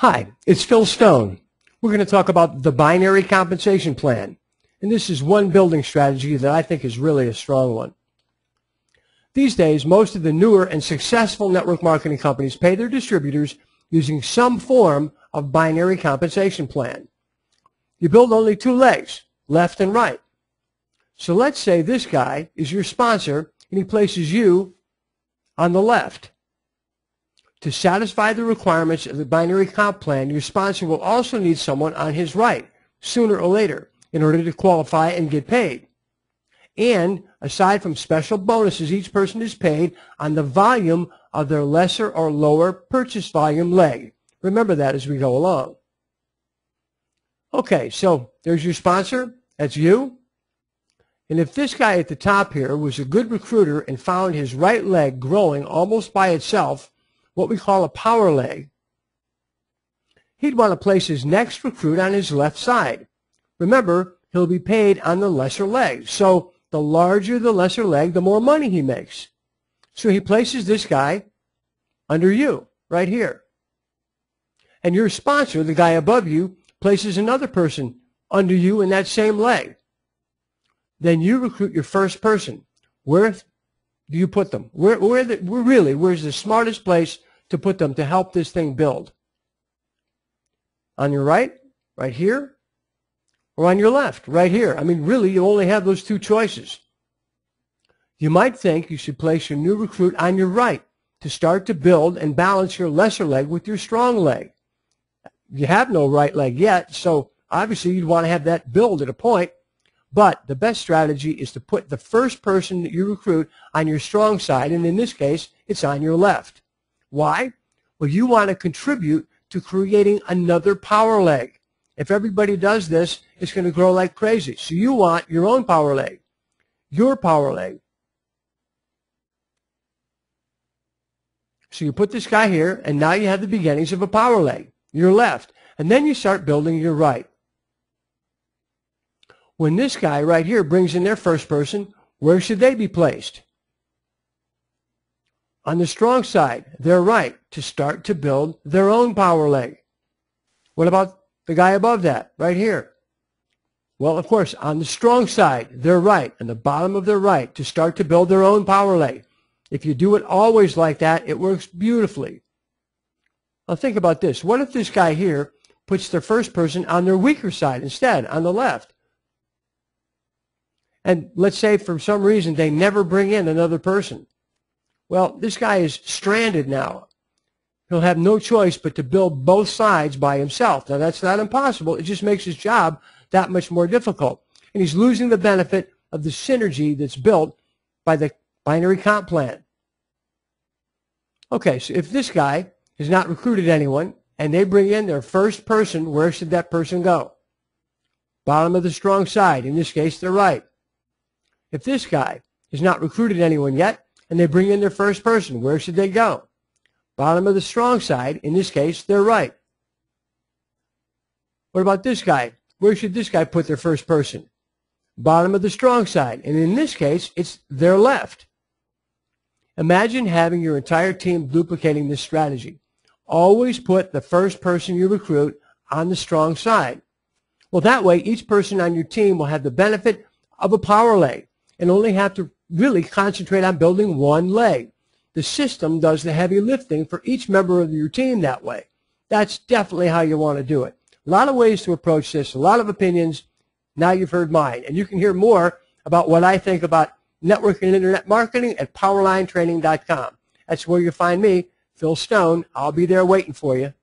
Hi, it's Phil Stone. We're going to talk about the binary compensation plan. And this is one building strategy that I think is really a strong one. These days, most of the newer and successful network marketing companies pay their distributors using some form of binary compensation plan. You build only two legs, left and right. So let's say this guy is your sponsor and he places you on the left. To satisfy the requirements of the binary comp plan, your sponsor will also need someone on his right, sooner or later, in order to qualify and get paid. And aside from special bonuses, each person is paid on the volume of their lesser or lower purchase volume leg. Remember that as we go along. Okay, so there's your sponsor. That's you. And if this guy at the top here was a good recruiter and found his right leg growing almost by itself, what we call a power leg, he'd want to place his next recruit on his left side. Remember, he'll be paid on the lesser leg. So the larger the lesser leg, the more money he makes. So he places this guy under you, right here. And your sponsor, the guy above you, places another person under you in that same leg. Then you recruit your first person. Where do you put them? Where's the smartest place to put them to help this thing build? On your right, right here, or on your left, right here? I mean, really, you only have those two choices. You might think you should place your new recruit on your right to start to build and balance your lesser leg with your strong leg. You have no right leg yet, so obviously you'd want to have that build at a point. But the best strategy is to put the first person that you recruit on your strong side, and in this case, it's on your left. Why? Well, you want to contribute to creating another power leg. If everybody does this, it's going to grow like crazy. So you want your own power leg, your power leg. So you put this guy here, and now you have the beginnings of a power leg, your left. And then you start building your right. When this guy right here brings in their first person, where should they be placed? On the strong side, their right, to start to build their own power leg. What about the guy above that, right here? Well, of course, on the strong side, their right, on the bottom of their right, to start to build their own power leg. If you do it always like that, it works beautifully. Now think about this. What if this guy here puts their first person on their weaker side instead, on the left? And let's say for some reason they never bring in another person. Well, this guy is stranded now. He'll have no choice but to build both sides by himself. Now, that's not impossible. It just makes his job that much more difficult. And he's losing the benefit of the synergy that's built by the binary comp plan. Okay, so if this guy has not recruited anyone and they bring in their first person, where should that person go? Bottom of the strong side, in this case, their right. If this guy has not recruited anyone yet and they bring in their first person, where should they go? Bottom of the strong side, in this case, their right. What about this guy? Where should this guy put their first person? Bottom of the strong side, and in this case, it's their left. Imagine having your entire team duplicating this strategy. Always put the first person you recruit on the strong side. Well, that way, each person on your team will have the benefit of a power leg and only have to really concentrate on building one leg. The system does the heavy lifting for each member of your team that way. That's definitely how you want to do it. A lot of ways to approach this, a lot of opinions. Now you've heard mine. And you can hear more about what I think about networking and internet marketing at powerlinetraining.com. That's where you find me, Phil Stone. I'll be there waiting for you.